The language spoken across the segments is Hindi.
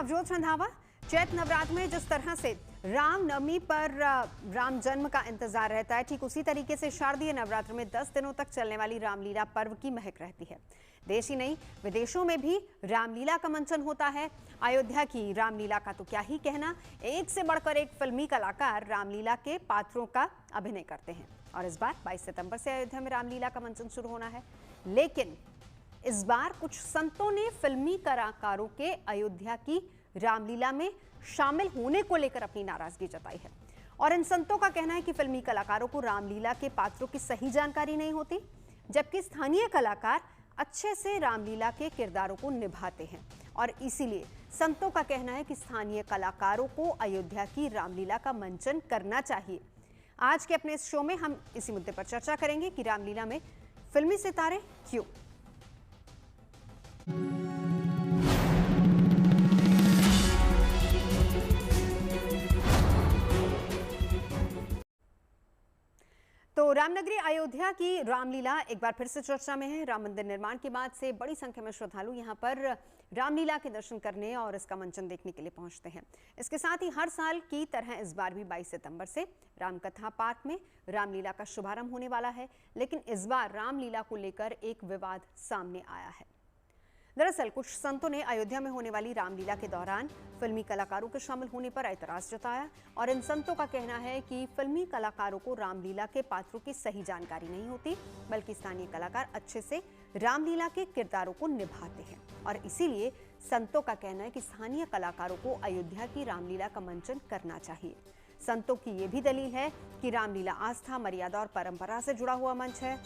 नवजोत रंधावा। चैत्र नवरात्र में जिस तरह से रामनवमी पर राम जन्म का इंतजार रहता है, ठीक उसी तरीके से शारदीय नवरात्र में 10 दिनों तक चलने वाली रामलीला पर्व की महक रहती है। देश ही नहीं, विदेशों में भी रामलीला का मंचन होता है। अयोध्या की रामलीला का तो क्या ही कहना, एक से बढ़कर एक फिल्मी कलाकार रामलीला के पात्रों का अभिनय करते हैं। और इस बार 22 सितंबर से अयोध्या में रामलीला का मंचन शुरू होना है। लेकिन इस बार कुछ संतों ने फिल्मी कलाकारों के अयोध्या की रामलीला में शामिल होने को लेकर अपनी नाराजगी जताई है। और इन संतों का कहना है कि फिल्मी कलाकारों को रामलीला के पात्रों की सही जानकारी नहीं होती, जबकि स्थानीय कलाकार अच्छे से रामलीला के किरदारों को निभाते हैं। और इसीलिए संतों का कहना है कि स्थानीय कलाकारों को अयोध्या की रामलीला का मंचन करना चाहिए। आज के अपने इस शो में हम इसी मुद्दे पर चर्चा करेंगे कि रामलीला में फिल्मी सितारे क्यों। तो रामनगरी अयोध्या की रामलीला एक बार फिर से चर्चा में है। राम मंदिर निर्माण के बाद से बड़ी संख्या में श्रद्धालु यहां पर रामलीला के दर्शन करने और इसका मंचन देखने के लिए पहुंचते हैं। इसके साथ ही हर साल की तरह इस बार भी 22 सितंबर से रामकथा पार्क में रामलीला का शुभारंभ होने वाला है। लेकिन इस बार रामलीला को लेकर एक विवाद सामने आया है। दरअसल कुछ संतों ने अयोध्या में होने वाली रामलीला के दौरान फिल्मी कलाकारों के शामिल होने पर ऐतराज जताया। और इन संतों का कहना है कि फिल्मी कलाकारों को रामलीला के पात्रों की सही जानकारी नहीं होती, बल्कि स्थानीय कलाकार अच्छे से रामलीला के किरदारों को निभाते हैं। और इसीलिए संतों का कहना है कि स्थानीय कलाकारों को अयोध्या की रामलीला का मंचन करना चाहिए। संतों की ये भी दलील है कि रामलीला आस्था, मर्यादा और परंपरा से जुड़ा हुआ मंच है,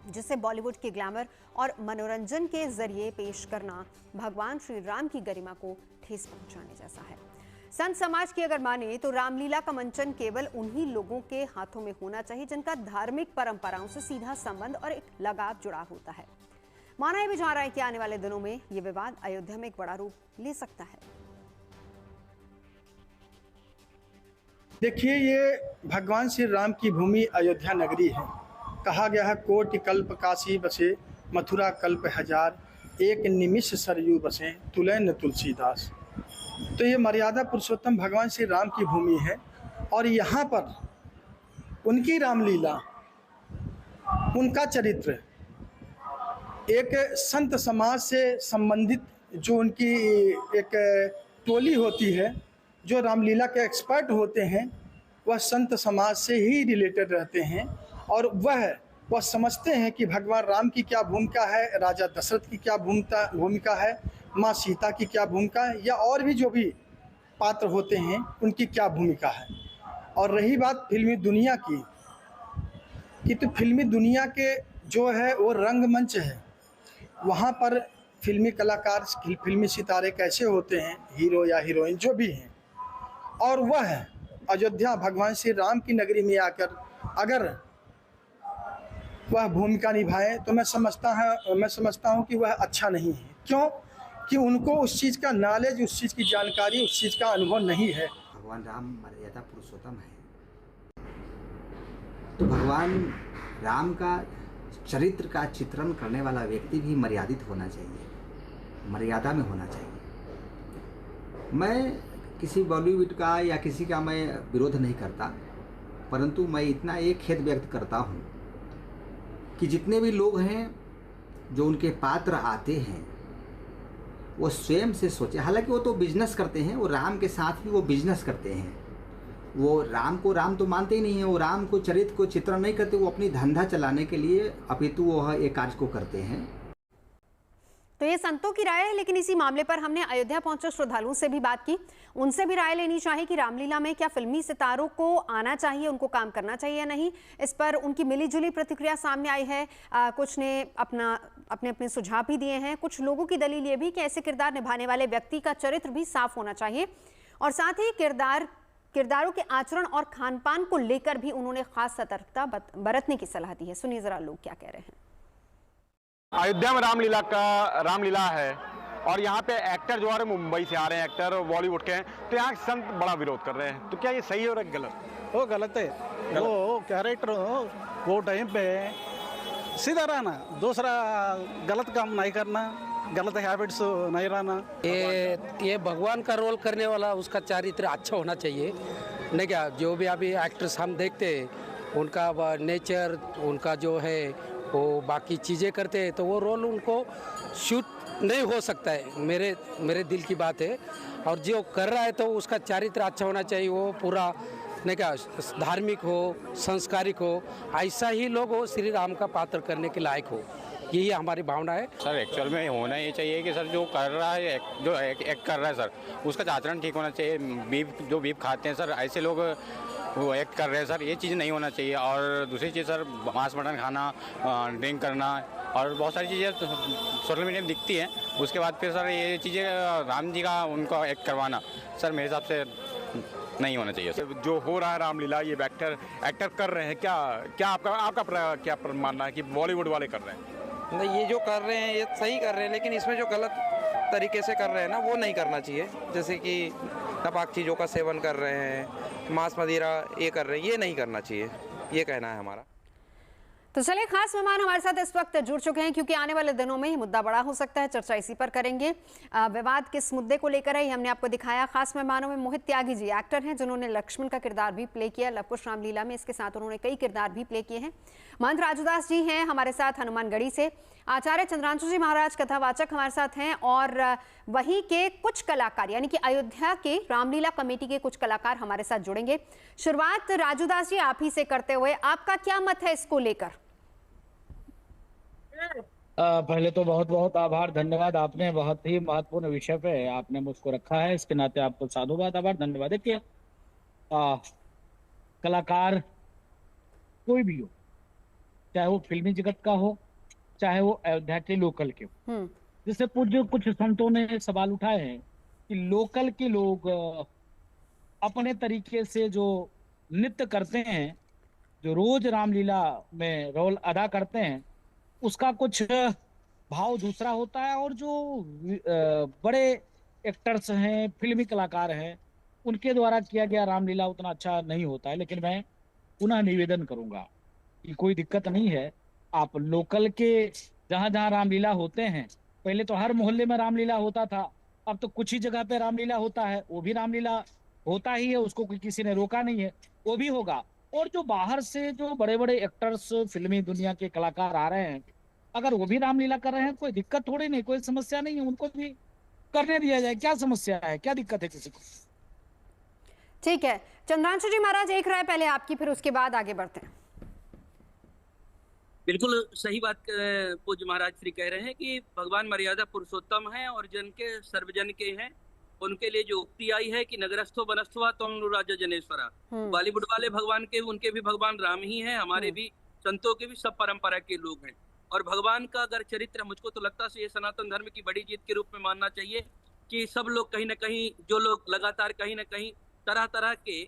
जिसे बॉलीवुड के ग्लैमर और मनोरंजन के जरिए पेश करना भगवान श्री राम की गरिमा को ठेस पहुंचाने जैसा है। संत समाज की अगर माने तो रामलीला का मंचन केवल उन्हीं लोगों के हाथों में होना चाहिए जिनका धार्मिक परंपराओं से सीधा संबंध और एक लगाव जुड़ा होता है। माना यह भी जा रहा है कि आने वाले दिनों में यह विवाद अयोध्या में एक बड़ा रूप ले सकता है। देखिए, ये भगवान श्री राम की भूमि अयोध्या नगरी है। कहा गया है, कोटि कल्प काशी बसे, मथुरा कल्प हजार, एक निमिष सरयू बसे, तुलय न तुलसीदास। तो ये मर्यादा पुरुषोत्तम भगवान श्री राम की भूमि है। और यहाँ पर उनकी रामलीला, उनका चरित्र, एक संत समाज से संबंधित जो उनकी एक टोली होती है, जो रामलीला के एक्सपर्ट होते हैं, वह संत समाज से ही रिलेटेड रहते हैं। और वह समझते हैं कि भगवान राम की क्या भूमिका है, राजा दशरथ की क्या भूमिका है, माँ सीता की क्या भूमिका है, या और भी जो भी पात्र होते हैं उनकी क्या भूमिका है। और रही बात फिल्मी दुनिया की, कि तो फिल्मी दुनिया के जो है वो रंगमंच है, वहाँ पर फिल्मी कलाकार, फिल्मी सितारे कैसे होते हैं, हीरो या हीरोइन जो भी हैं, और वह अयोध्या भगवान श्री राम की नगरी में आकर अगर वह भूमिका निभाए तो मैं समझता हूँ कि वह अच्छा नहीं है। क्यों? कि उनको उस चीज़ का नॉलेज, उस चीज़ की जानकारी, उस चीज़ का अनुभव नहीं है। भगवान राम मर्यादा पुरुषोत्तम है, तो भगवान राम का चरित्र का चित्रण करने वाला व्यक्ति भी मर्यादित होना चाहिए, मर्यादा में होना चाहिए। मैं किसी बॉलीवुड का या किसी का मैं विरोध नहीं करता, परंतु मैं इतना एक खेद व्यक्त करता हूँ कि जितने भी लोग हैं जो उनके पात्र आते हैं, वो स्वयं से सोचे। हालांकि वो तो बिजनेस करते हैं, वो राम के साथ भी वो बिजनेस करते हैं। वो राम को राम तो मानते ही नहीं है, वो राम को चरित्र को चित्रण नहीं करते, वो अपनी धंधा चलाने के लिए अपितु वो एक कार्य को करते हैं। तो ये संतों की राय है। लेकिन इसी मामले पर हमने अयोध्या पहुंचे श्रद्धालुओं से भी बात की, उनसे भी राय लेनी चाहिए कि रामलीला में क्या फिल्मी सितारों को आना चाहिए, उनको काम करना चाहिए या नहीं। इस पर उनकी मिलीजुली प्रतिक्रिया सामने आई है। कुछ ने अपने सुझाव भी दिए हैं। कुछ लोगों की दलील ये भी कि ऐसे किरदार निभाने वाले व्यक्ति का चरित्र भी साफ होना चाहिए, और साथ ही किरदारों के आचरण और खान पान को लेकर भी उन्होंने खास सतर्कता बरतने की सलाह दी है। सुनिए जरा लोग क्या कह रहे हैं। अयोध्या में रामलीला है और यहाँ पे एक्टर जो है मुंबई से आ रहे हैं, एक्टर बॉलीवुड के हैं, तो यहाँ संत बड़ा विरोध कर रहे हैं। तो क्या ये सही है और गलत? वो गलत है। वो कैरेक्टर वो टाइम पे सीधा रहना, दूसरा गलत काम नहीं करना, गलत हैबिट्स नहीं रहना। ये भगवान का रोल करने वाला उसका चरित्र अच्छा होना चाहिए, नहीं क्या? जो भी अभी एक्ट्रेस हम देखते हैं उनका नेचर, उनका जो है वो बाकी चीज़ें करते हैं तो वो रोल उनको शूट नहीं हो सकता है, मेरे दिल की बात है। और जो कर रहा है तो उसका चरित्र अच्छा होना चाहिए, वो पूरा नहीं क्या धार्मिक हो, संस्कारिक हो, ऐसा ही लोग हो श्री राम का पात्र करने के लायक हो, यही हमारी भावना है। सर एक्चुअल में होना ये चाहिए कि सर जो कर रहा है, जो एक्ट कर रहा है सर, उसका आचरण ठीक होना चाहिए। बीफ खाते हैं सर, ऐसे लोग वो एक्ट कर रहे हैं सर, ये चीज़ नहीं होना चाहिए। और दूसरी चीज़ सर, मांस मटन खाना, ड्रिंक करना और बहुत सारी चीज़ें सोशल मीडिया में दिखती हैं। उसके बाद फिर सर ये चीज़ें राम जी का उनको एक्ट करवाना सर मेरे हिसाब से नहीं होना चाहिए सर। जो हो रहा है रामलीला, ये एक्टर कर रहे हैं, क्या आपका क्या मानना है कि बॉलीवुड वाले कर रहे हैं? नहीं, ये जो कर रहे हैं ये सही कर रहे हैं, लेकिन इसमें जो गलत तरीके से कर रहे हैं ना वो नहीं करना चाहिए। जैसे कि नापाक चीज़ों का सेवन कर रहे हैं, मांस मदिरा ये कर रहे हैं, ये नहीं करना चाहिए, ये कहना है हमारा। तो चलिए, खास मेहमान हमारे साथ इस वक्त जुड़ चुके हैं क्योंकि आने वाले दिनों में ही मुद्दा बड़ा हो सकता है, चर्चा इसी पर करेंगे। विवाद किस मुद्दे को लेकर है हमने आपको दिखाया। खास मेहमानों में मोहित त्यागी जी एक्टर हैं जिन्होंने लक्ष्मण का किरदार भी प्ले किया लवकुश रामलीला में, इसके साथ उन्होंने कई किरदार भी प्ले किए हैं। महंत राजूदास जी हैं हमारे साथ हनुमानगढ़ी से, आचार्य चंद्रांशु जी महाराज कथावाचक हमारे साथ हैं, और वहीं के कुछ कलाकार यानी कि अयोध्या के रामलीला कमेटी के कुछ कलाकार हमारे साथ जुड़ेंगे। शुरुआत राजूदास जी आप ही से करते हुए, आपका क्या मत है इसको लेकर? पहले तो बहुत बहुत आभार, धन्यवाद। आपने बहुत ही महत्वपूर्ण विषय पे आपने मुझको रखा है, इसके नाते आपको साधुवाद, आभार, धन्यवाद। देखिए, कलाकार कोई भी हो, चाहे वो फिल्मी जगत का हो, चाहे वो अयोध्या के लोकल के हो, जैसे कुछ संतों ने सवाल उठाए हैं कि लोकल के लोग अपने तरीके से जो नृत्य करते हैं, जो रोज रामलीला में रोल अदा करते हैं, उसका कुछ भाव दूसरा होता है, और जो बड़े एक्टर्स हैं, फिल्मी कलाकार हैं, उनके द्वारा किया गया रामलीला उतना अच्छा नहीं होता है। लेकिन मैं पुनः निवेदन करूंगा कि कोई दिक्कत नहीं है, आप लोकल के जहां जहां रामलीला होते हैं, पहले तो हर मोहल्ले में रामलीला होता था, अब तो कुछ ही जगह पे रामलीला होता है, वो भी रामलीला होता ही है, उसको किसी ने रोका नहीं है, वो भी होगा। और जो बाहर से जो बड़े बड़े एक्टर्स, फिल्मी दुनिया के कलाकार आ रहे हैं, अगर वो भी रामलीला कर रहे हैं, कोई दिक्कत थोड़ी नहीं, कोई समस्या नहीं है, उनको भी करने दिया जाए, क्या समस्या है, क्या दिक्कत है किसी को? ठीक है, चंद्रांशु जी महाराज एक राय पहले आपकी, फिर उसके बाद आगे बढ़ते हैं। बिल्कुल सही बात पूज्य महाराज श्री कह रहे हैं कि भगवान मर्यादा पुरुषोत्तम है और जन के सर्वजन के हैं। उनके लिए जो उक्ति आई है कि नगरस्थो बनस्थवा तम राजा जनेश्वरा, बॉलीवुड वाले भगवान के, उनके भी भगवान राम ही हैं, हमारे भी संतों के भी सब परंपरा के लोग हैं। और भगवान का अगर चरित्र, मुझको तो लगता है ये सनातन धर्म की बड़ी जीत के रूप में मानना चाहिए कि सब लोग कहीं ना कहीं, जो लोग लगातार कहीं ना कहीं तरह तरह के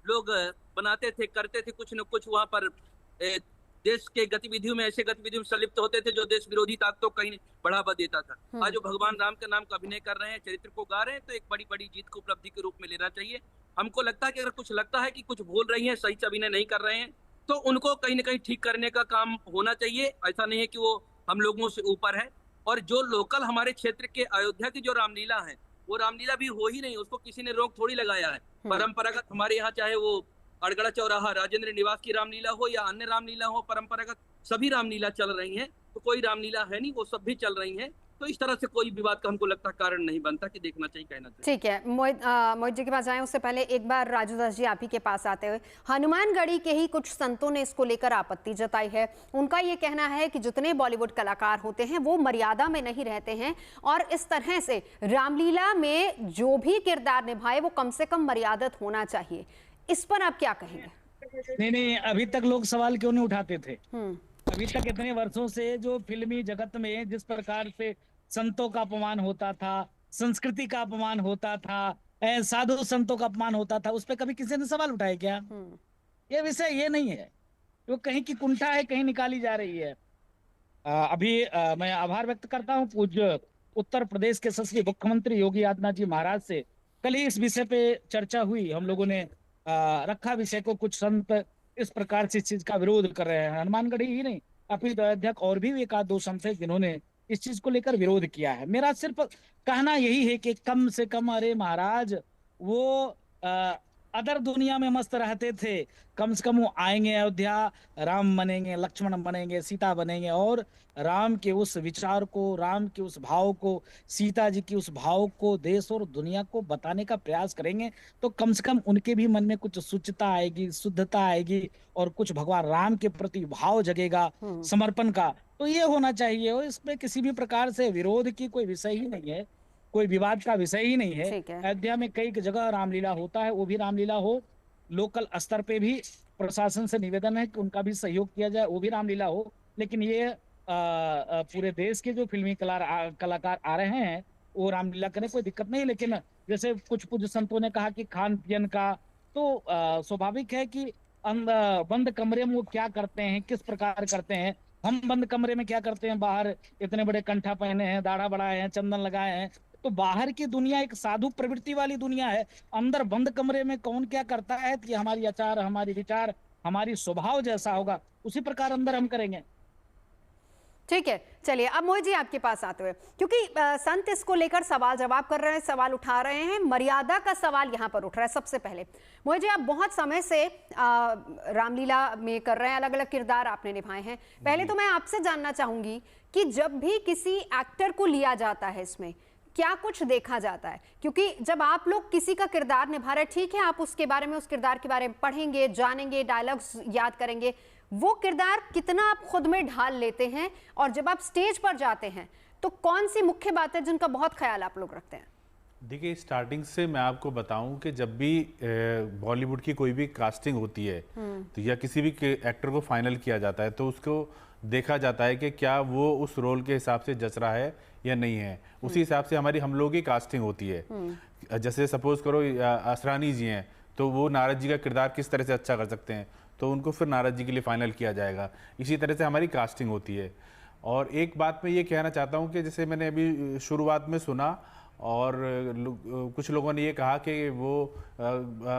लोग बनाते थे, करते थे कुछ न कुछ, वहाँ पर देश के गतिविधियों में, ऐसे गतिविधियों में संलिप्त होते थे जो देश विरोधी ताकतों को कहीं बढ़ावा देता था। आज जो भगवान राम के नाम का अभिनय कर रहे हैं, चरित्र को गा रहे हैं, तो एक बड़ी बड़ी जीत को उपलब्धि के रूप में लेना चाहिए। हमको लगता है कि अगर कुछ लगता है कि कुछ भूल रही है, सही से अभिनय नहीं कर रहे हैं, तो उनको कहीं ना कहीं ठीक करने का काम होना चाहिए। ऐसा नहीं है कि वो हम लोगों से ऊपर है। और जो लोकल हमारे क्षेत्र के अयोध्या की जो रामलीला है, वो रामलीला भी हो ही नहीं, उसको किसी ने रोक थोड़ी लगाया है। परंपरागत हमारे यहाँ, चाहे वो अड़गड़ा चौराहा राजेंद्र निवास की रामलीला हो या अन्य रामलीला हो, परंपरागत सभी रामलीला चल रही हैं। तो कोई रामलीला है नहीं, वो सब भी चल रही हैं। तो इस तरह से कोई विवाद का हमको लगता कारण नहीं बनता कि देखना चाहिए, कहना चाहिए। ठीक है, मोहित जी के पास आए उससे पहले एक बार राजूदास जी आप ही के पास आते हुए, हनुमानगढ़ी के ही कुछ संतों ने इसको लेकर आपत्ति जताई है। उनका ये कहना है कि जितने बॉलीवुड कलाकार होते हैं वो मर्यादा में नहीं रहते हैं, और इस तरह से रामलीला में जो भी किरदार निभाए वो कम से कम मर्यादित होना चाहिए। इस पर आप क्या कहेंगे? नहीं, अभी तक लोग सवाल क्यों नहीं उठाते थे? अभी तक इतने वर्षों से जो फिल्मी जगत में जिस प्रकार से संतों का अपमान होता था, संस्कृति का अपमान होता था, साधु संतों का अपमान होता था, उस पर कभी किसी ने सवाल उठाया क्या? ये विषय ये नहीं है, वो कहीं की कुंठा है, कहीं निकाली जा रही है। अभी मैं आभार व्यक्त करता हूँ पूज्य उत्तर प्रदेश के यशस्वी मुख्यमंत्री योगी आदित्यनाथ जी महाराज से। कल ही इस विषय पे चर्चा हुई, हम लोगों ने रखा विषय को। कुछ संत इस प्रकार से इस चीज का विरोध कर रहे हैं, हनुमानगढ़ी ही नहीं, अपितु अयोध्या और भी एक आध दो संत है जिन्होंने इस चीज को लेकर विरोध किया है। मेरा सिर्फ कहना यही है कि कम से कम, अरे महाराज, वो अदर दुनिया में मस्त रहते थे, कम से कम वो आएंगे अयोध्या, राम बनेंगे, लक्ष्मण बनेंगे, सीता बनेंगे, और राम के उस विचार को, राम के उस भाव को, सीता जी की उस भाव को देश और दुनिया को बताने का प्रयास करेंगे, तो कम से कम उनके भी मन में कुछ शुचिता आएगी, शुद्धता आएगी, और कुछ भगवान राम के प्रति भाव जगेगा, समर्पण का। तो ये होना चाहिए, और इसमें किसी भी प्रकार से विरोध की कोई विषय ही नहीं है, कोई विवाद का विषय ही नहीं है। अयोध्या में कई जगह रामलीला होता है, वो भी रामलीला हो। लोकल स्तर पे भी प्रशासन से निवेदन है कि उनका भी सहयोग किया जाए, वो भी रामलीला हो। लेकिन ये पूरे देश के जो फिल्मी कलाकार आ रहे हैं वो रामलीला करें, कोई दिक्कत नहीं। लेकिन जैसे कुछ पूज्य संतों ने कहा कि खान पियन का, तो स्वाभाविक है कि बंद कमरे में वो क्या करते हैं, किस प्रकार करते हैं। हम बंद कमरे में क्या करते हैं, बाहर इतने बड़े कंठा पहने हैं, दाढ़ा बढ़ाए हैं, चंदन लगाए हैं। तो बाहर की दुनिया एक साधु प्रवृत्ति वाली दुनिया है, अंदर बंद कमरे में कौन क्या करता है कि हमारी आचार, हमारी विचार, हमारी स्वभाव जैसा होगा उसी प्रकार अंदर हम करेंगे। ठीक है, चलिए अब मोहित जी आपके पास आते हुए, क्योंकि संत इसको लेकर सवाल जवाब कर रहे हैं, सवाल उठा रहे हैं, मर्यादा का सवाल यहाँ पर उठ रहा है। सबसे पहले मोहित जी, आप बहुत समय से रामलीला में कर रहे हैं, अलग अलग किरदार आपने निभाए हैं। पहले तो मैं आपसे जानना चाहूंगी कि जब भी किसी एक्टर को लिया जाता है इसमें क्या कुछ देखा जाता है? क्योंकि जब आप लोग किसी का किरदार निभा रहे हैं, ठीक है, आप उसके बारे में, उस किरदार के बारे में पढ़ेंगे, जानेंगे, डायलॉग्स याद करेंगे, वो किरदार कितना आप खुद में ढाल लेते हैं, और जब आप स्टेज पर जाते हैं तो कौन सी मुख्य बात है जिनका बहुत ख्याल आप लोग रखते हैं? देखिए, स्टार्टिंग से मैं आपको बताऊं कि जब भी बॉलीवुड की कोई भी कास्टिंग होती है तो या किसी भी एक्टर को फाइनल किया जाता है, तो उसको देखा जाता है कि क्या वो उस रोल के हिसाब से जच रहा है या नहीं है। उसी हिसाब से हम लोगों की कास्टिंग होती है। जैसे सपोज करो असरानी जी हैं, तो वो नारद जी का किरदार किस तरह से अच्छा कर सकते हैं, तो उनको फिर नारद जी के लिए फाइनल किया जाएगा। इसी तरह से हमारी कास्टिंग होती है। और एक बात मैं ये कहना चाहता हूँ कि जैसे मैंने अभी शुरुआत में सुना, और कुछ लोगों ने ये कहा कि वो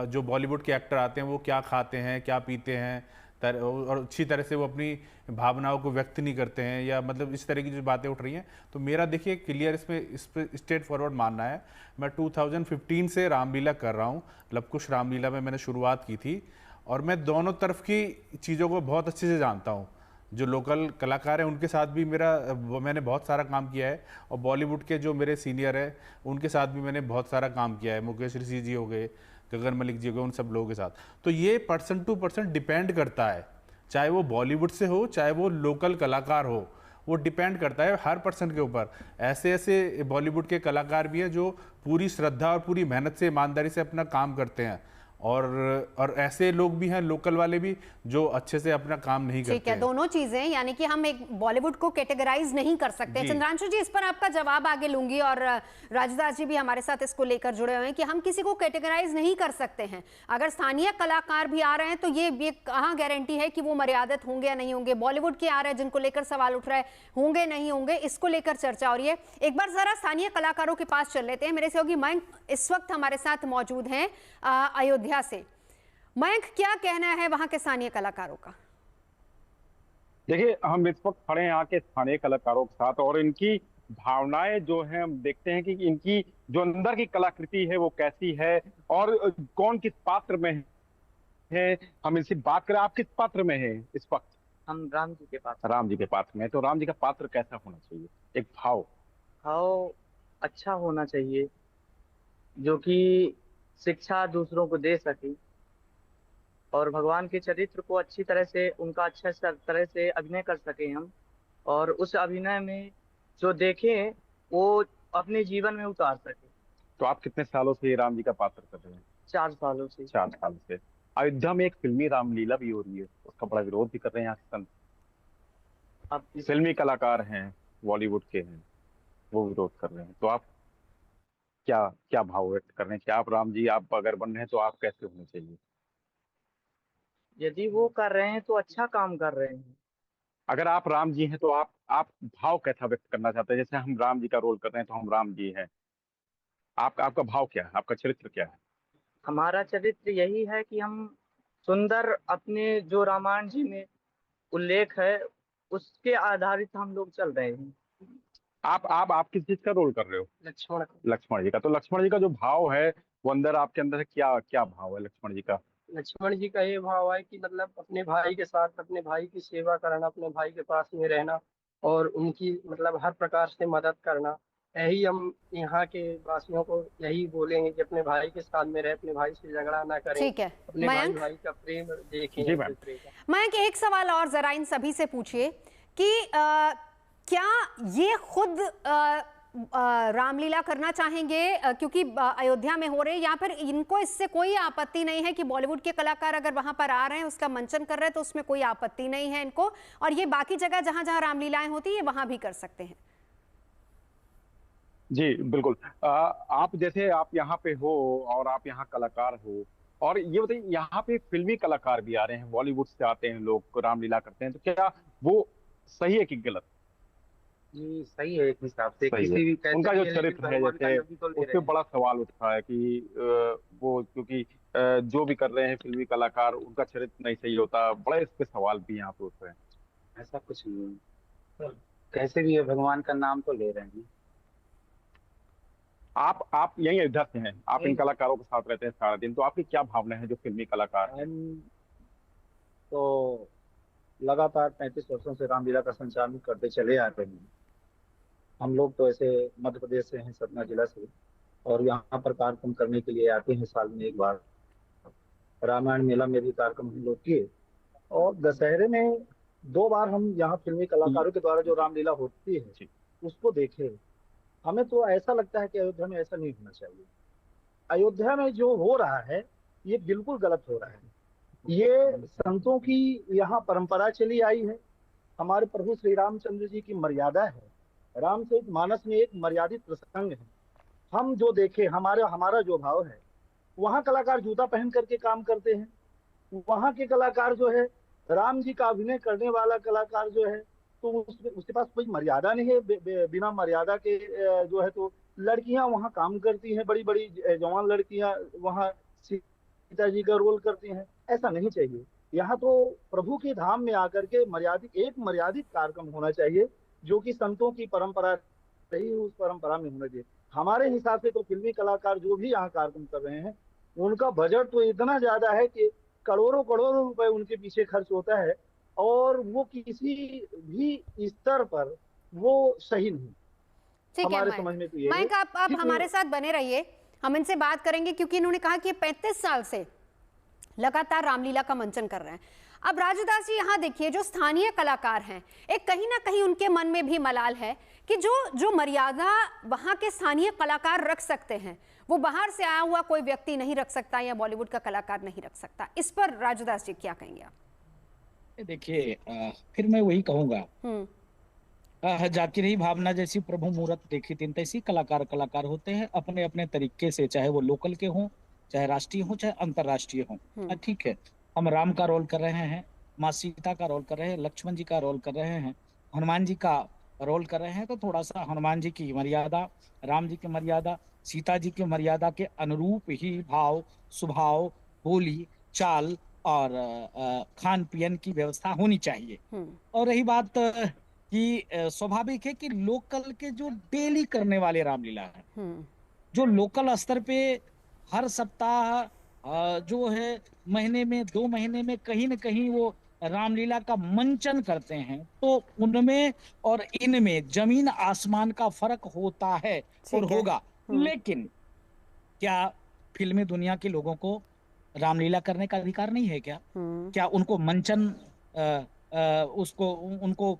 जो बॉलीवुड के एक्टर आते हैं वो क्या खाते हैं, क्या पीते हैं, और अच्छी तरह से वो अपनी भावनाओं को व्यक्त नहीं करते हैं, या मतलब इस तरह की जो बातें उठ रही हैं। तो मेरा देखिए क्लियर इस पर स्ट्रेट फॉरवर्ड मानना है। मैं 2015 से रामलीला कर रहा हूँ। लवकुश रामलीला में मैंने शुरुआत की थी, और मैं दोनों तरफ की चीज़ों को बहुत अच्छे से जानता हूँ। जो लोकल कलाकार हैं उनके साथ भी मैंने बहुत सारा काम किया है, और बॉलीवुड के जो मेरे सीनियर हैं उनके साथ भी मैंने बहुत सारा काम किया है। मुकेश ऋषि जी हो गए, गगन मलिक जी हो गए, उन सब लोगों के साथ। तो ये पर्सन टू पर्सन डिपेंड करता है, चाहे वो बॉलीवुड से हो, चाहे वो लोकल कलाकार हो, वो डिपेंड करता है हर पर्सन के ऊपर। ऐसे ऐसे बॉलीवुड के कलाकार भी हैं जो पूरी श्रद्धा और पूरी मेहनत से, ईमानदारी से अपना काम करते हैं, और ऐसे लोग भी हैं, लोकल वाले भी, जो अच्छे से अपना काम नहीं करते। ठीक है, दोनों चीजें, यानी कि हम एक बॉलीवुड को कैटेगराइज नहीं कर सकते। चंद्रांशु जी, इस पर आपका जवाब आगे लूंगी, और राजदास जी भी हमारे साथ इसको लेकर जुड़े हुए हैं कि हम किसी को कैटेगराइज नहीं कर सकते हैं। अगर स्थानीय कलाकार भी आ रहे हैं तो ये कहाँ गारंटी है कि वो मर्यादित होंगे या नहीं होंगे? बॉलीवुड के आ रहे हैं जिनको लेकर सवाल उठ रहा है, होंगे नहीं होंगे, इसको लेकर चर्चा हो रही है। एक बार जरा स्थानीय कलाकारों के पास चल लेते हैं। मेरे सहयोगी मयंक इस वक्त हमारे साथ मौजूद हैं अयोध्या से। मयंक, क्या कहना है वहां के स्थानीय कलाकारों का? देखिए, हम इस वक्त खड़े हैं यहाँ के स्थानीय कलाकारों के साथ, और इनकी भावनाएं जो हैं हम देखते हैं कि इनकी जो अंदर की कलाकृति है वो कैसी है, और कौन किस पात्र में है। हम इनसे बात करें, आप किस पात्र में है इस वक्त? हम राम जी के पात्र। राम जी के पात्र में। तो राम जी का पात्र कैसा होना चाहिए? एक भाव अच्छा होना चाहिए, जो कि शिक्षा दूसरों को दे सके, और भगवान के चरित्र को अच्छी तरह से, उनका अच्छा तरह से अभिनय कर सके हम, और उस अभिनय में जो देखें वो अपने जीवन में उतार सके। तो आप कितने सालों से राम जी का पात्र कर रहे हैं? 4 सालों से। 4 साल से। अयोध्या में एक फिल्मी रामलीला भी हो रही है, उसका बड़ा विरोध भी कर रहे हैं यहाँ के संत। अब फिल्मी कलाकार हैं, बॉलीवुड के हैं, वो विरोध कर रहे हैं। तो आप क्या भाव व्यक्त कर रहे हैं कि आप राम जी, आप अगर बन रहे हैं तो आप कैसे होने चाहिए? यदि वो कर रहे हैं तो अच्छा काम कर रहे हैं। अगर आप राम जी हैं तो आप भाव कैसा व्यक्त करना चाहते हैं? जैसे हम राम जी का रोल कर रहे हैं तो हम राम जी हैं, आपका भाव क्या है, आपका चरित्र क्या है? हमारा चरित्र यही है कि हम सुंदर, अपने जो रामायण जी में उल्लेख है उसके आधारित हम लोग चल रहे हैं। आप किस चीज का रोल कर रहे हो? लक्ष्मण। लक्ष्मण जी का। तो लक्ष्मण जी का जो भाव है वो अंदर आपके अंदर है, क्या क्या भाव है लक्ष्मण जी का? लक्ष्मण जी का ये भाव है कि मतलब अपने भाई के साथ अपने भाई की सेवा करना, अपने भाई के पास में रहना और उनकी मतलब हर प्रकार से मदद करना। यही हम यहाँ के वासियों को यही बोलेंगे कि अपने भाई के साथ में रहे, अपने भाई से झगड़ा ना करें। ठीक है अपने भाई मयंक, भाई का प्रेम देखें। जी मैम। मयंक एक सवाल और जरा इन सभी से पूछिए कि क्या ये खुद रामलीला करना चाहेंगे क्योंकि अयोध्या में हो रहे हैं, या फिर इनको इससे कोई आपत्ति नहीं है कि बॉलीवुड के कलाकार अगर वहां पर आ रहे हैं उसका मंचन कर रहे हैं तो उसमें कोई आपत्ति नहीं है इनको, और ये बाकी जगह जहां जहां रामलीलाएं होती है वहां भी कर सकते हैं? जी बिल्कुल। आप जैसे आप यहाँ पे हो और आप यहाँ कलाकार हो, और ये बताइए यहाँ पे फिल्मी कलाकार भी आ रहे हैं, बॉलीवुड से आते हैं लोग, रामलीला करते हैं, तो क्या वो सही है कि गलत? जी सही है एक हिसाब से। सही किसी है। भी कैसे उनका भी जो है, लेकिन चरित्र है भगवान का जैसे नबी तो ले उस रहे पे हैं। बड़ा सवाल उठता है कि वो क्योंकि जो भी कर रहे हैं फिल्मी कलाकार उनका चरित्र नहीं सही होता, बड़े इस पे सवाल भी यहाँ पे उठ रहे हैं। ऐसा कुछ नहीं है, कैसे भी है भगवान का नाम तो ले रहे हैं। आप यही अयोध्या से हैं, आप इन कलाकारों के साथ रहते हैं सारा दिन, तो आपकी क्या भावना है जो फिल्मी कलाकार हैं? हम तो लगातार 35 वर्षों से रामलीला का संचालन करते चले आ रहे हैं। हम लोग तो ऐसे मध्य प्रदेश से हैं, सतना जिला से, और यहाँ पर कार्यक्रम करने के लिए आते हैं साल में एक बार। रामायण मेला में भी कार्यक्रम हम लोग किए, और दशहरे में 2 बार हम यहाँ फिल्मी कलाकारों के द्वारा जो रामलीला होती है उसको देखे। हमें तो ऐसा लगता है कि अयोध्या में ऐसा नहीं होना चाहिए। अयोध्या में जो हो रहा है ये बिल्कुल गलत हो रहा है। ये संतों की यहाँ परंपरा चली आई है। हमारे प्रभु श्री रामचंद्र जी की मर्यादा है। रामचरितमानस में एक मर्यादित प्रसंग है। हम जो देखे, हमारा जो भाव है, वहाँ कलाकार जूता पहन करके काम करते हैं। वहाँ के कलाकार जो है, राम जी का अभिनय करने वाला कलाकार जो है, तो उसके पास कोई मर्यादा नहीं है। बिना मर्यादा के जो है तो लड़कियां वहाँ काम करती हैं, बड़ी बड़ी जवान लड़कियां वहाँ सीता जी का रोल करती हैं। ऐसा नहीं चाहिए। यहाँ तो प्रभु के धाम में आकर के मर्यादित कार्यक्रम होना चाहिए, जो कि संतों की परंपरा रही उस परंपरा में होना चाहिए। हमारे हिसाब से तो फिल्मी कलाकार जो भी यहाँ कार्यक्रम कर रहे हैं उनका बजट तो इतना ज्यादा है कि करोड़ों रुपए उनके पीछे खर्च होता है, और वो किसी भी स्तर पर वो सही नहीं। ठीक है मयंक, आप हमारे साथ बने रहिए, हम इनसे बात करेंगे क्योंकि इन्होंने कहा कि 35 साल से लगातार रामलीला का मंचन कर रहे हैं। अब राजूदास जी यहाँ देखिए, जो स्थानीय कलाकार हैं, एक कहीं ना कहीं उनके मन में भी मलाल है कि जो मर्यादा वहाँ के स्थानीय कलाकार रख सकते हैं वो बाहर से आया हुआ कोई व्यक्ति नहीं रख सकता, या बॉलीवुड का कलाकार नहीं रख सकता। इस पर राजूदास जी क्या कहेंगे आप? देखिए फिर मैं वही कहूंगा, जाति रही भावना जैसी प्रभु मूरत देखी तीन तैसी। कलाकार होते हैं अपने अपने तरीके से, चाहे वो लोकल के हों, चाहे राष्ट्रीय हों, चाहे अंतर्राष्ट्रीय हों। ठीक है, हम राम का रोल कर रहे हैं, माँ सीता का रोल कर रहे हैं, लक्ष्मण जी का रोल कर रहे हैं, हनुमान जी का रोल कर रहे हैं, तो थोड़ा सा हनुमान जी की मर्यादा, राम जी की मर्यादा, सीता जी की मर्यादा के अनुरूप ही भाव, स्वभाव, बोली, चाल और खान पीन की व्यवस्था होनी चाहिए। और रही बात कि स्वाभाविक है कि लोकल के जो डेली करने वाले रामलीला है, जो लोकल स्तर पे हर सप्ताह जो है महीने में 2 महीने में कहीं न कहीं वो रामलीला का मंचन करते हैं, तो उनमें और इनमें जमीन आसमान का फर्क होता है और होगा। लेकिन क्या फिल्मी दुनिया के लोगों को रामलीला करने का अधिकार नहीं है क्या? क्या उनको मंचन उनको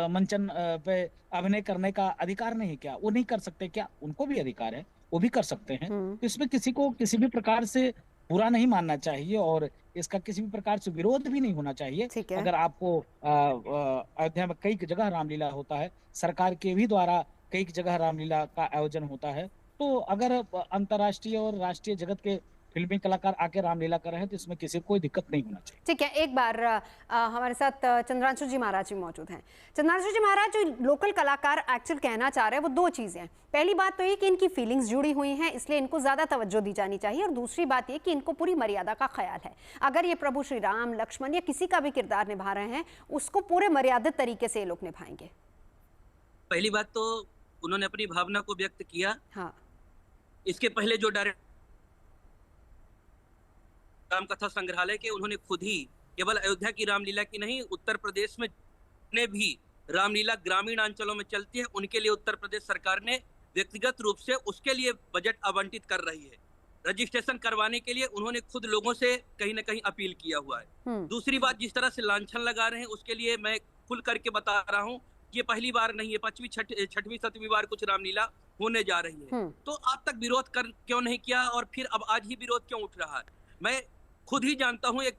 मंचन पे अभिनय करने का अधिकार नहीं है क्या? वो नहीं कर सकते क्या? उनको भी अधिकार है, वो भी कर सकते हैं। तो इसमें किसी को किसी भी प्रकार से बुरा नहीं मानना चाहिए और इसका किसी भी प्रकार से विरोध भी नहीं होना चाहिए। अगर आपको अयोध्या में कई जगह रामलीला होता है, सरकार के भी द्वारा कई जगह रामलीला का आयोजन होता है, तो अगर अंतर्राष्ट्रीय और राष्ट्रीय जगत के फिल्मी कलाकार आके रामलीला कर रहे हैं तो इसमें किसी को कोई दिक्कत नहीं होना चाहिए। ठीक है, एक बार हमारे साथ चंद्रांशु जी महाराज जी मौजूद हैं। चंद्रांशु जी महाराज, जो लोकल कलाकार एक्चुअल कहना चाह रहे हैं वो 2 चीजें हैं। पहली बात तो ये कि इनकी फीलिंग्स जुड़ी हुई हैं, इसलिए इनको ज्यादा तवज्जो दी जानी चाहिए, और दूसरी बात ये कि इनको पूरी मर्यादा का ख्याल है। अगर ये प्रभु श्री राम, लक्ष्मण या किसी का भी किरदार निभा रहे हैं उसको पूरे मर्यादित तरीके से ये लोग निभाएंगे। पहली बात तो उन्होंने अपनी भावना को व्यक्त किया। हाँ। इसके पहले जो डायरेक्टर राम कथा संग्रहालय के, उन्होंने खुद ही केवल अयोध्या की रामलीला की नहीं, उत्तर प्रदेश में ने भी रामलीला ग्रामीण अंचलों में चलती है, उनके लिए उत्तर प्रदेश सरकार ने व्यक्तिगत रूप से उसके लिए बजट आवंटित कर रही है। रजिस्ट्रेशन करवाने के लिए उन्होंने खुद लोगों से कहीं ना कहीं अपील किया हुआ है। दूसरी बात, जिस तरह से लांछन लगा रहे हैं उसके लिए मैं खुल करके बता रहा हूँ, ये पहली बार नहीं है, 5वीं 6वीं 7वीं बार कुछ रामलीला होने जा रही है। तो आज तक विरोध कर क्यों नहीं किया और फिर अब आज ही विरोध क्यों उठ रहा है? मैं खुद ही जानता हूँ, एक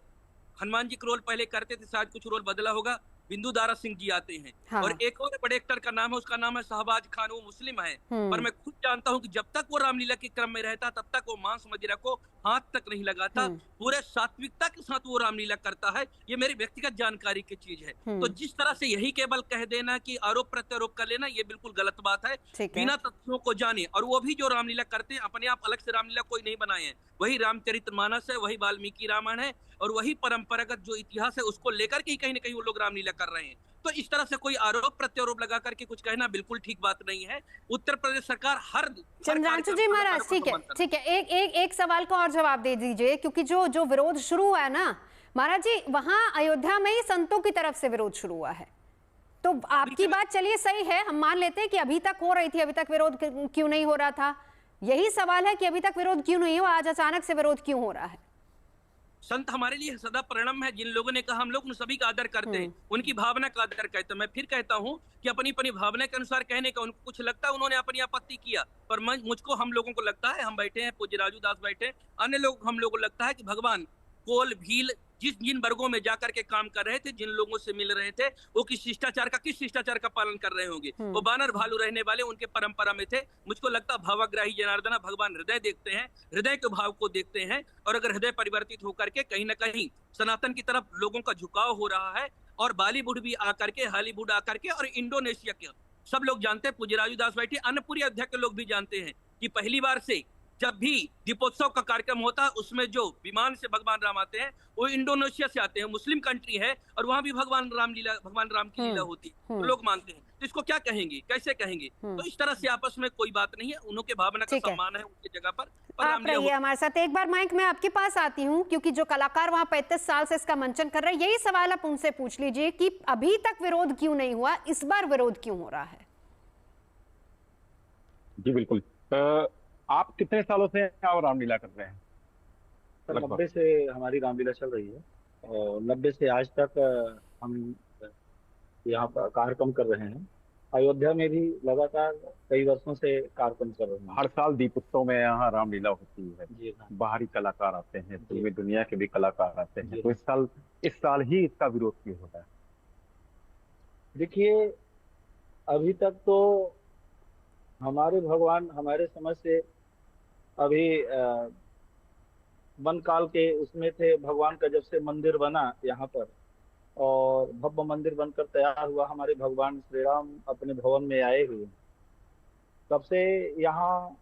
हनुमान जी का रोल पहले करते थे, शायद कुछ रोल बदला होगा, बिंदु दारा सिंह जी आते हैं। हाँ। और एक और बड़े एक्टर का नाम है, उसका नाम है शहबाज खान, वो मुस्लिम है। पर मैं खुद जानता हूं कि जब तक वो रामलीला के क्रम में रहता तब तक वो मांस मदिरा को हाथ तक नहीं लगाता, पूरे सात्विकता के साथ वो रामलीला करता है। ये मेरी व्यक्तिगत जानकारी की चीज है। तो जिस तरह से यही केवल कह देना कि आरोप प्रत्यारोप कर लेना, ये बिल्कुल गलत बात है। बिना तथ्यों को जाने, और वो भी जो रामलीला करते हैं अपने आप अलग से रामलीला कोई नहीं बनाए हैं, वही रामचरितमानस है, वही वाल्मीकि रामायण है, और वही परंपरागत जो इतिहास है उसको लेकर के कहीं ना कहीं वो लोग रामलीला कर रहे हैं। तो इस तरह से कोई आरोप प्रत्यारोप लगा करके कुछ कहना बिल्कुल ठीक बात नहीं है। उत्तर प्रदेश सरकार हर चंद्रांशु जी महाराज, ठीक है, एक सवाल का और जवाब दे दीजिए, क्योंकि जो विरोध शुरू हुआ है ना महाराज जी, वहां अयोध्या में ही संतों की तरफ से विरोध शुरू हुआ है। तो आपकी बात चलिए सही है, हम मान लेते हैं कि अभी तक हो रही थी, अभी तक विरोध क्यों नहीं हो रहा था? यही सवाल है कि अभी तक विरोध क्यों नहीं हुआ, आज अचानक से विरोध क्यों हो रहा है? संत हमारे लिए सदा प्रणम है। जिन लोगों ने कहा, हम लोग उन सभी का आदर करते हैं, उनकी भावना का आदर करते हैं। मैं फिर कहता हूं कि अपनी अपनी भावना के अनुसार कहने का, उनको कुछ लगता है उन्होंने अपनी आपत्ति किया, पर मुझको, हम लोगों को लगता है, हम बैठे हैं, पूज्य राजू दास बैठे, अन्य लोग, हम लोगों को लगता है कि भगवान कोल भील जिन वर्गों में जाकर के काम कर रहे थे, जिन लोगों से मिल रहे थे, वो किस शिष्टाचार का पालन कर रहे होंगे। वो बानर भालू रहने वाले उनके परंपरा में थे। मुझको लगता भावग्राही जनार्दना, भगवान हृदय देखते हैं, हृदय के भाव को देखते हैं, और अगर हृदय परिवर्तित होकर के कहीं ना कहीं सनातन की तरफ लोगों का झुकाव हो रहा है, और बॉलीवुड भी आकर के, हॉलीवुड आकर के, और इंडोनेशिया के सब लोग जानते हैं, पूज्य राजू दास बैठे, अन्य पूरी अयोध्या के लोग भी जानते हैं कि पहली बार से जब भी दीपोत्सव का कार्यक्रम होता है, उसमें जो विमान से भगवान राम आते हैं वो इंडोनेशिया से आते हैं। मुस्लिम कंट्री है और वहां भी भगवान राम की लीला होती है, तो लोग मानते हैं। तो इसको क्या कहेंगे, कैसे कहेंगे? तो इस तरह से आपस में कोई बात नहीं है, उनके भावना का सम्मान है उनकी जगह पर आप रहिए हमारे साथ। एक बार माइक मैं आपके पास आती हूँ, क्योंकि जो कलाकार वहाँ 35 साल से इसका मंचन कर रहे हैं, यही सवाल आप उनसे पूछ लीजिए कि अभी तक विरोध क्यों नहीं हुआ, इस बार विरोध क्यों हो रहा है? जी बिल्कुल। आप कितने सालों से आप रामलीला कर रहे हैं? 90 से हमारी रामलीला चल रही है, और 90 से आज तक हम यहाँ पर कार्यक्रम कर रहे हैं। अयोध्या में भी लगातार कई वर्षों से कार्यक्रम कर रहे हैं। हर साल दीपोत्सव में यहाँ रामलीला होती है, बाहरी कलाकार आते हैं, पूरी दुनिया के भी कलाकार आते हैं। तो इस साल ही इसका विरोध क्यों हो रहा है? देखिए, अभी तक तो हमारे भगवान हमारे समझ से अभी वन काल के उसमें थे। भगवान का जब से मंदिर बना यहाँ पर, और भव्य मंदिर बनकर तैयार हुआ, हमारे भगवान श्री राम अपने भवन में आए हुए, तब से यहाँ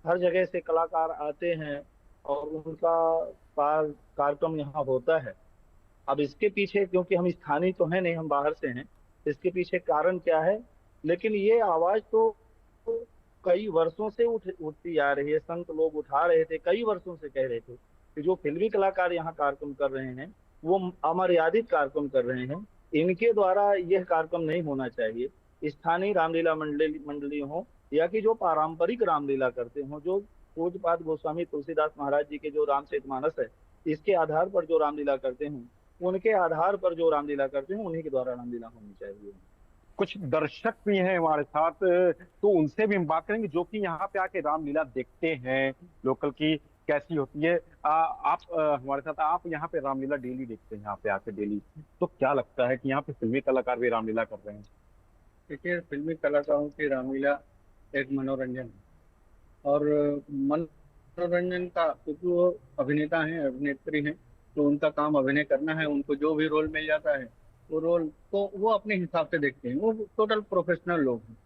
हर जगह से कलाकार आते हैं और उनका कार्यक्रम यहाँ होता है। अब इसके पीछे, क्योंकि हम स्थानीय तो हैं नहीं, हम बाहर से हैं, इसके पीछे कारण क्या है? लेकिन ये आवाज तो कई वर्षों से उठती आ रही है। संत लोग उठा रहे थे, कई वर्षों से कह रहे थे कि जो फिल्मी कलाकार यहाँ कार्यक्रम कर रहे हैं वो अमर्यादित कार्यक्रम कर रहे हैं, इनके द्वारा यह कार्यक्रम नहीं होना चाहिए। स्थानीय रामलीला मंडली हो या कि जो पारंपरिक रामलीला करते हो, जो पूज्यपाद गोस्वामी तुलसीदास महाराज जी के जो रामचरितमानस है, इसके आधार पर जो रामलीला करते हैं, उनके आधार पर जो रामलीला करते हैं, उन्हीं के द्वारा रामलीला होनी चाहिए। कुछ दर्शक भी हैं हमारे साथ, तो उनसे भी हम बात करेंगे जो कि यहाँ पे आके रामलीला देखते हैं, लोकल की कैसी होती है। आप हमारे साथ, आप यहाँ पे रामलीला डेली देखते हैं, यहाँ पे आके डेली, तो क्या लगता है कि यहाँ पे फिल्मी कलाकार भी रामलीला कर रहे हैं? देखिए, फिल्मी कलाकारों की रामलीला एक मनोरंजन है, और मनोरंजन का, क्योंकि वो अभिनेता हैं, अभिनेत्री हैं, तो उनका काम अभिनय करना है। उनको जो भी रोल मिल जाता है वो रोल तो वो अपने हिसाब से देखते हैं, वो टोटल प्रोफेशनल लोग हैं।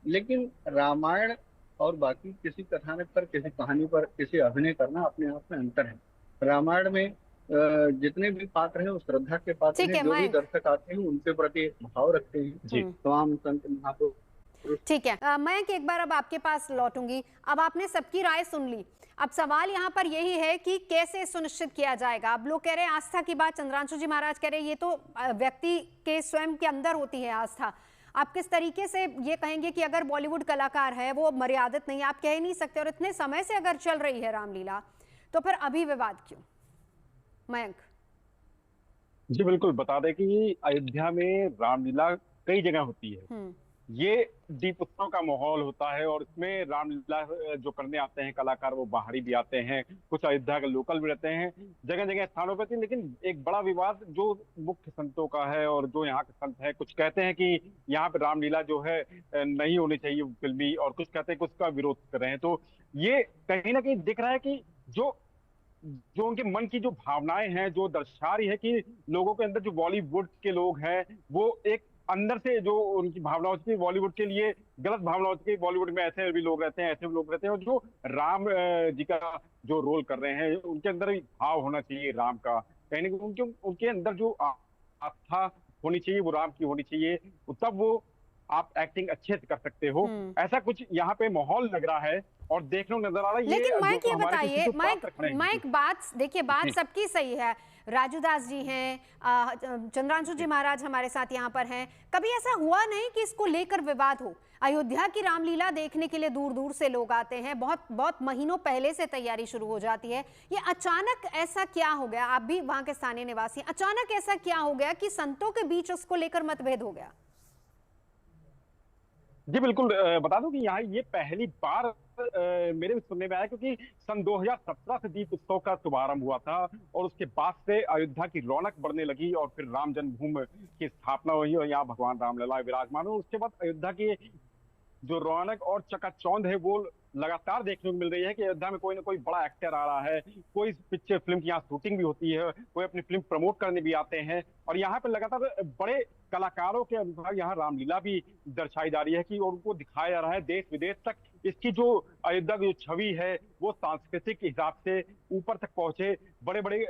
लेकिन रामायण और बाकी किसी कथानक पर, किसी कहानी पर, किसी अभिनय करना अपने आप में अंतर है। रामायण में जितने भी पात्र हैं वो श्रद्धा के पात्र हैं। जो भी दर्शक आते हैं उनके प्रति एक भाव रखते हैं तमाम संत महापुरुष। ठीक है मयंक, एक बार अब आपके पास लौटूंगी। अब आपने सबकी राय सुन ली, अब सवाल यहाँ पर यही है कि कैसे सुनिश्चित किया जाएगा। अब लोग कह रहे हैं आस्था की बात, चंद्रांशु जी महाराज कह रहे हैं ये तो व्यक्ति के स्वयं के अंदर होती है आस्था। आप किस तरीके से ये कहेंगे कि अगर बॉलीवुड कलाकार है वो मर्यादित नहीं, आप कह ही नहीं सकते, और इतने समय से अगर चल रही है रामलीला तो फिर अभी विवाद क्यों? मयंक जी बिल्कुल, बता दें कि अयोध्या में रामलीला कई जगह होती है। ये दीपोत्सव का माहौल होता है और इसमें रामलीला जो करने आते हैं कलाकार वो बाहरी भी आते हैं, कुछ अयोध्या के लोकल भी रहते हैं, जगह जगह स्थानों पर। लेकिन एक बड़ा विवाद जो मुख्य संतों का है और जो यहाँ के संत है, कुछ कहते हैं कि यहाँ पे रामलीला जो है नहीं होनी चाहिए फिल्मी, और कुछ कहते हैं कि उसका विरोध कर रहे हैं। तो ये कहीं ना कहीं दिख रहा है कि जो उनके मन की जो भावनाएं हैं जो दर्शा रही है कि लोगों के अंदर जो बॉलीवुड के लोग हैं वो एक अंदर से जो उनकी भावना होती है बॉलीवुड के लिए गलत भावना होती है। बॉलीवुड में ऐसे भी लोग रहते हैं, ऐसे भी लोग रहते हैं, और जो राम जी का जो रोल कर रहे हैं उनके अंदर भी भाव होना चाहिए राम का, कहीं ना कहीं उनके अंदर जो आस्था होनी चाहिए वो राम की होनी चाहिए, तब वो आप एक्टिंग अच्छे से कर सकते हो। ऐसा कुछ यहाँ पे माहौल लग रहा है और देखने नजर आ रहा है। लेकिन माइक ये बताइए, माइक बात देखिए, बात सबकी सही है। राजू दास जी हैं, चंद्रांशु जी महाराज हमारे साथ यहाँ पर हैं। कभी ऐसा हुआ नहीं कि इसको लेकर विवाद हो? अयोध्या की रामलीला देखने के लिए दूर दूर से लोग आते हैं, बहुत बहुत महीनों पहले से तैयारी शुरू हो जाती है। ये अचानक ऐसा क्या हो गया? आप भी वहां के स्थानीय निवासी, अचानक ऐसा क्या हो गया कि संतों के बीच उसको लेकर मतभेद हो गया? जी बिल्कुल, बता दूं कि यहाँ ये पहली बार मेरे भी सुनने में आया, क्योंकि सन 2017 से दीप उत्सव का शुभारंभ हुआ था और उसके बाद से अयोध्या की रौनक बढ़ने लगी और फिर राम जन्मभूमि की स्थापना हुई और यहाँ भगवान रामलला विराजमान हुए। उसके बाद अयोध्या की जो रौनक और चकाचौंध है वो लगातार देखने को मिल रही है कि अयोध्या में कोई ना कोई बड़ा एक्टर आ रहा है, कोई पिक्चर फिल्म की यहाँ शूटिंग भी होती है, कोई अपनी फिल्म प्रमोट करने भी आते हैं, और यहाँ पे लगातार बड़े कलाकारों के अनुसार यहाँ रामलीला भी दर्शाई जा रही है कि और उनको दिखाया जा रहा है देश विदेश तक। इसकी जो अयोध्या की जो छवि है वो सांस्कृतिक हिसाब से ऊपर तक पहुंचे, बड़े बड़े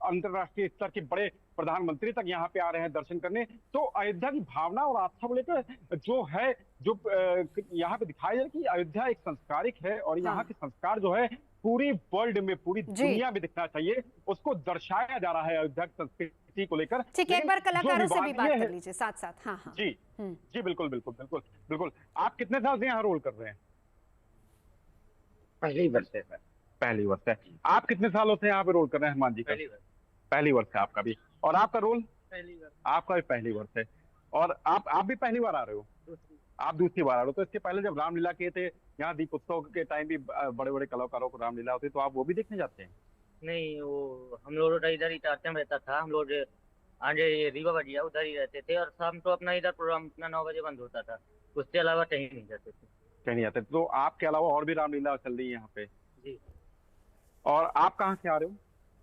अंतरराष्ट्रीय स्तर के बड़े प्रधानमंत्री तक यहाँ पे आ रहे हैं दर्शन करने। तो अयोध्या की भावना और आस्था को लेकर जो है, जो यहाँ पे दिखाया जाए कि अयोध्या एक संस्कारिक है और यहाँ के संस्कार जो है पूरी वर्ल्ड में, पूरी दुनिया में दिखना चाहिए, उसको दर्शाया जा रहा है अयोध्या की संस्कृति को लेकर। ठीक है, एक बार कलाकारों से भी बात कर लीजिए साथ साथ। हाँ हाँ जी जी बिल्कुल बिल्कुल बिल्कुल बिल्कुल। आप कितने साल से यहाँ रोल कर रहे हैं? पहली वर्ष है। पहली वर्ष है। आप कितने सालों से यहाँ पे रोल कर रहे हैं हनुमान जी का? पहली वर्ष है आपका भी। और आपका रोल? आपका भी पहली वर्ष है। और आप भी पहली बार आ रहे हो? आप दूसरी बार आ रहे हो। तो इसके पहले जब रामलीला किए थे यहाँ दीप उत्सव के टाइम भी बड़े बड़े कलाकारों को रामलीला होती, तो आप वो भी देखने जाते हैं? नहीं, वो हम लोग इधर ही टाटे में रहता था। हम लोग आगे रीवा बजिया उधर ही रहते थे और शाम तो अपना इधर प्रोग्राम अपना 9 बजे बंद होता था, उसके अलावा कहीं नहीं जाते थे। कहीं नहीं जाते। तो आपके अलावा और भी रामलीला चल रही है यहाँ पे? जी। और आप कहाँ से आ रहे हो?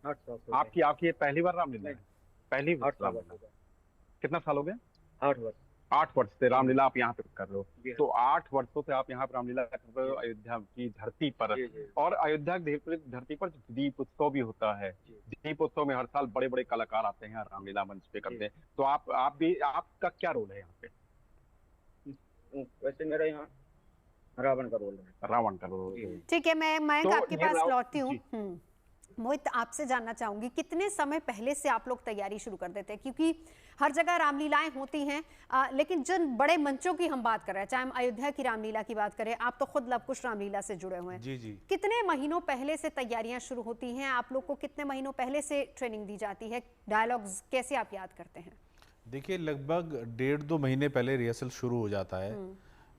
8 साल। आपकी पहली बार रामलीला है? पहली बार रामलीला। कितना साल हो गया? 8 वर्ष। 8 वर्ष से रामलीला आप यहाँ पे कर रहे हो। तो 8 वर्षों से आप यहाँ पे रामलीला कर रहे हो अयोध्या की धरती पर। और अयोध्या की धरती पर दीप उत्सव भी होता है। दीप उत्सव में हर साल बड़े बड़े कलाकार आते हैं, रामलीला मंच पे करते हैं। तो आपका क्या रोल है यहाँ पे? वैसे मेरा यहाँ रावण का रोल है। रावण का रोल। ठीक है, मैं तो आपके पास लौटती हूँ। मोहित, आपसे जानना चाहूंगी कितने समय पहले से आप लोग तैयारी शुरू कर देते हैं? क्योंकि हर जगह रामलीलाएं होती हैं, लेकिन जिन बड़े मंचों की हम बात कर रहे हैं, चाहे हम अयोध्या की रामलीला की बात करें, आप तो खुद लवकुश रामलीला से जुड़े हुए हैं। जी जी। कितने महीनों पहले से तैयारियां शुरू होती हैं? आप लोग को कितने महीनों पहले से ट्रेनिंग दी जाती है? डायलॉग्स कैसे आप याद करते हैं? देखिए, लगभग 1.5-2 महीने पहले रिहर्सल शुरू हो जाता है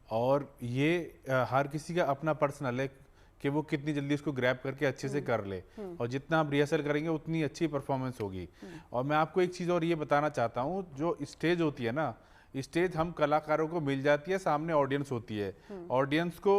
और ये हर किसी का अपना पर्सनल है कि वो कितनी जल्दी उसको ग्रैब करके अच्छे से कर ले, और जितना आप रिहर्सल करेंगे उतनी अच्छी परफॉर्मेंस होगी। और मैं आपको एक चीज़ और ये बताना चाहता हूँ, जो स्टेज होती है ना, स्टेज हम कलाकारों को मिल जाती है, सामने ऑडियंस होती है। ऑडियंस को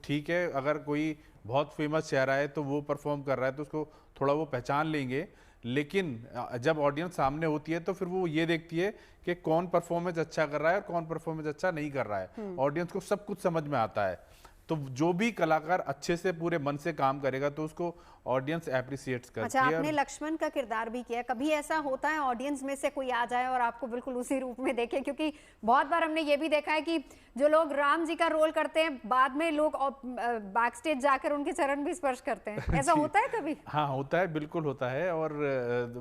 ठीक है, अगर कोई बहुत फेमस चेहरा है तो वो परफॉर्म कर रहा है तो उसको थोड़ा वो पहचान लेंगे, लेकिन जब ऑडियंस सामने होती है तो फिर वो ये देखती है कि कौन परफॉर्मेंस अच्छा कर रहा है और कौन परफॉर्मेंस अच्छा नहीं कर रहा है। ऑडियंस को सब कुछ समझ में आता है। तो जो भी कलाकार अच्छे से पूरे मन से काम करेगा तो उसको ऑडियंस एप्रिसिएट करती है। अच्छा, आपने लक्ष्मण का किरदार भी किया, कभी ऐसा होता है ऑडियंस में से कोई आ जाए और आपको बिल्कुल उसी रूप में देखे? क्योंकि बहुत बार हमने ये भी देखा है कि जो लोग राम जी का रोल करते हैं बाद में लोग बैक स्टेज जाकर उनके चरण भी स्पर्श करते हैं, ऐसा होता है कभी? हाँ होता है, बिल्कुल होता है। और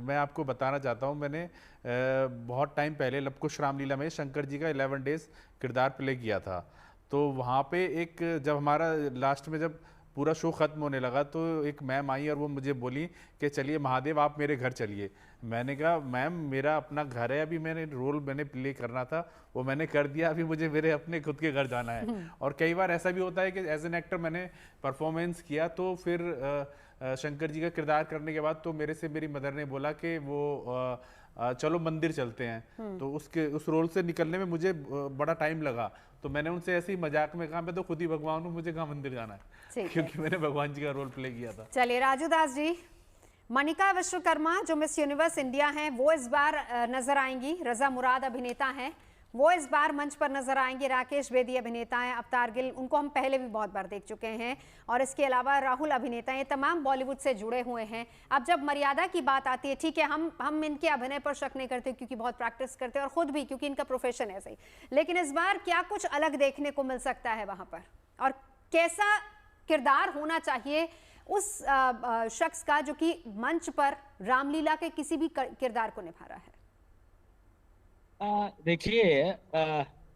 मैं आपको बताना चाहता हूँ, मैंने बहुत टाइम पहले लवकुश रामलीला में शंकर जी का 11 डेज किरदार प्ले किया था। तो वहाँ पे एक जब हमारा लास्ट में जब पूरा शो ख़त्म होने लगा तो एक मैम आई और वो मुझे बोली कि चलिए महादेव आप मेरे घर चलिए। मैंने कहा मैम मेरा अपना घर है, अभी मैंने प्ले करना था वो मैंने कर दिया, अभी मुझे मेरे अपने खुद के घर जाना है। और कई बार ऐसा भी होता है कि एज एन एक्टर मैंने परफॉर्मेंस किया तो फिर शंकर जी का किरदार करने के बाद तो मेरे से मेरी मदर ने बोला कि वो चलो मंदिर चलते हैं। तो उस रोल से निकलने में मुझे बड़ा टाइम लगा, तो मैंने उनसे ऐसे ही मजाक में कहा मैं तो खुद ही भगवान हूँ, मुझे कहाँ मंदिर जाना है, क्योंकि मैंने भगवान जी का रोल प्ले किया था। चलिए राजू दास जी, मनिका विश्वकर्मा जो मिस यूनिवर्स इंडिया हैं वो इस बार नजर आएंगी, रजा मुराद अभिनेता हैं वो इस बार मंच पर नजर आएंगे, राकेश बेदी अभिनेता हैं, अवतार गिल उनको हम पहले भी बहुत बार देख चुके हैं, और इसके अलावा राहुल अभिनेता हैं, तमाम बॉलीवुड से जुड़े हुए हैं। अब जब मर्यादा की बात आती है, ठीक है हम इनके अभिनय पर शक नहीं करते क्योंकि बहुत प्रैक्टिस करते हैं और खुद भी क्योंकि इनका प्रोफेशन है सही, लेकिन इस बार क्या कुछ अलग देखने को मिल सकता है वहां पर, और कैसा किरदार होना चाहिए उस शख्स का जो कि मंच पर रामलीला के किसी भी किरदार को निभा रहा है? देखिए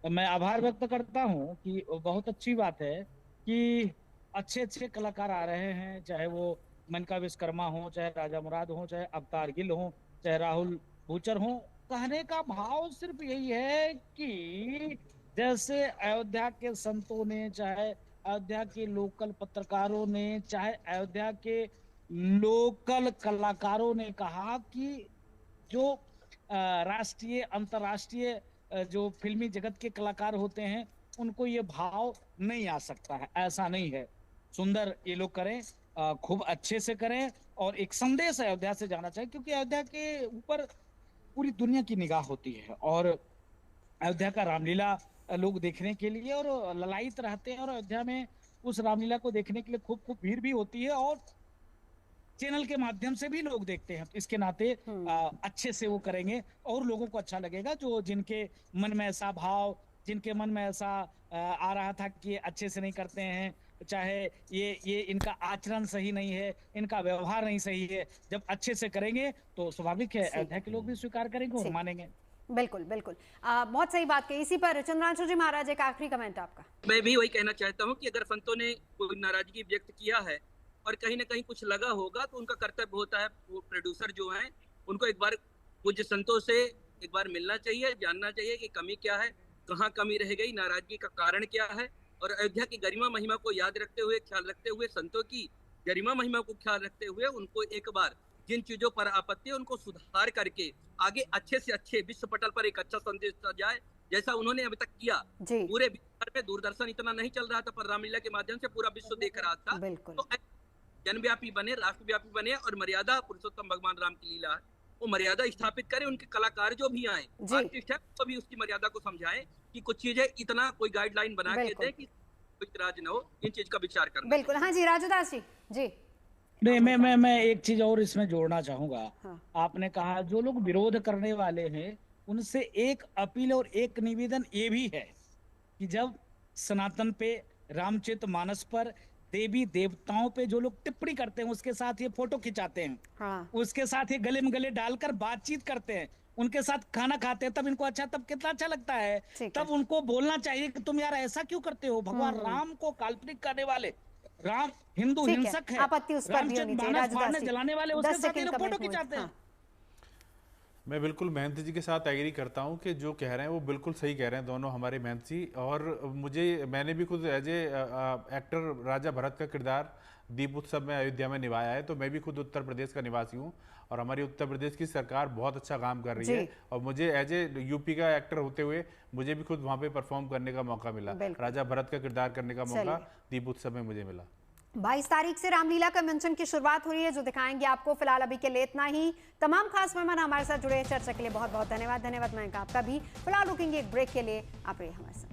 मैं आभार व्यक्त करता हूँ कि बहुत अच्छी बात है कि अच्छे अच्छे कलाकार आ रहे हैं, चाहे वो मनिका विश्वकर्मा हो, चाहे राजा मुराद हो, चाहे अवतार गिल हो, चाहे राहुल भूचर हो। कहने का भाव सिर्फ यही है कि जैसे अयोध्या के संतों ने, चाहे अयोध्या के लोकल पत्रकारों ने, चाहे अयोध्या के लोकल कलाकारों ने कहा कि जो राष्ट्रीय अंतर्राष्ट्रीय जो फिल्मी जगत के कलाकार होते हैं उनको ये भाव नहीं आ सकता है, ऐसा नहीं है। सुंदर ये लोग करें, खूब अच्छे से करें, और एक संदेश अयोध्या से जाना चाहिए, क्योंकि अयोध्या के ऊपर पूरी दुनिया की निगाह होती है और अयोध्या का रामलीला लोग देखने के लिए और ललायित रहते हैं, और अयोध्या में उस रामलीला को देखने के लिए खूब खूब भीड़ भी होती है और चैनल के माध्यम से भी लोग देखते हैं। इसके नाते अच्छे से वो करेंगे और लोगों को अच्छा लगेगा। जो जिनके मन में ऐसा भाव, जिनके मन में ऐसा आ रहा था कि अच्छे से नहीं करते हैं, चाहे ये इनका आचरण सही नहीं है, इनका व्यवहार नहीं सही है, जब अच्छे से करेंगे तो स्वाभाविक है अयोध्या के लोग भी स्वीकार करेंगे और मानेंगे। बिल्कुल बिल्कुल, बहुत सही बात कही। इसी पर चंद्रांशु जी महाराज एक आखिरी कमेंट आपका। मैं भी वही कहना चाहता हूँ कि अगर संतों ने कोई नाराजगी व्यक्त किया है और कहीं ना कहीं कुछ लगा होगा तो उनका कर्तव्य होता है, वो प्रोड्यूसर जो हैं उनको एक बार पूज्य संतों से एक बार मिलना चाहिए, जानना चाहिए कि कमी क्या है, कहाँ कमी रह गई, नाराजगी का कारण क्या है, और अयोध्या की गरिमा महिमा को याद रखते हुए, ख्याल रखते हुए, संतों की गरिमा महिमा को ख्याल रखते हुए उनको एक बार जिन चीजों पर आपत्ति है उनको सुधार करके आगे अच्छे से अच्छे विश्व पटल पर एक अच्छा संदेश जाए, जैसा उन्होंने अभी तक किया। पूरे विश्व में दूरदर्शन इतना नहीं चल रहा था, पर रामलीला के माध्यम से पूरा विश्व देख रहा था। तो जनव्यापी बने, राष्ट्रव्यापी बने, और मर्यादा पुरुषोत्तम भगवान राम की लीला वो मर्यादा स्थापित करें। उनके कलाकार जो भी आए, आर्टिस्ट है, तो भी उसकी मर्यादा को समझाएं कि कुछ चीजें इतना कोई गाइडलाइन बना के दें कि कोई इतराज न हो, इन चीज का विचार करना। बिल्कुल, हाँ जी राजूदास जी। जी नहीं, मैं एक चीज और इसमें जोड़ना चाहूंगा। आपने कहा जो लोग विरोध करने वाले हैं उनसे एक अपील और एक निवेदन ये भी है कि जब सनातन पे, रामचरितमानस पर, देवी देवताओं पे जो लोग टिप्पणी करते हैं उसके साथ ये फोटो खिंचाते हैं, उसके साथ ये गले में गले डालकर बातचीत करते हैं, उनके साथ खाना खाते हैं, तब इनको तब कितना अच्छा लगता है। तब उनको बोलना चाहिए कि तुम यार ऐसा क्यों करते हो, भगवान राम को काल्पनिक करने वाले, राम हिंदू हिंसक है, रामचरितमानस जलाने वाले, उसके साथ ये लोग फोटो खिंचाते हैं। मैं बिल्कुल महंत जी के साथ एग्री करता हूं कि जो कह रहे हैं वो बिल्कुल सही कह रहे हैं दोनों हमारे महंत जी। और मैंने भी खुद एज ए एक्टर राजा भरत का किरदार दीप उत्सव में अयोध्या में निभाया है, तो मैं भी खुद उत्तर प्रदेश का निवासी हूं और हमारी उत्तर प्रदेश की सरकार बहुत अच्छा काम कर रही है, और मुझे एज ए यूपी का एक्टर होते हुए मुझे भी खुद वहाँ पे परफॉर्म करने का मौका मिला, राजा भरत का किरदार करने का मौका दीप उत्सव में मुझे मिला। 22 तारीख से रामलीला का मंचन की शुरुआत हो रही है, जो दिखाएंगे आपको। फिलहाल अभी के लिए इतना ही। तमाम खास मेहमान हमारे साथ जुड़े चर्चा के लिए बहुत बहुत धन्यवाद। धन्यवाद मैं आपका भी। फिलहाल रुकेंगे एक ब्रेक के लिए, आप रहिए हमारे साथ।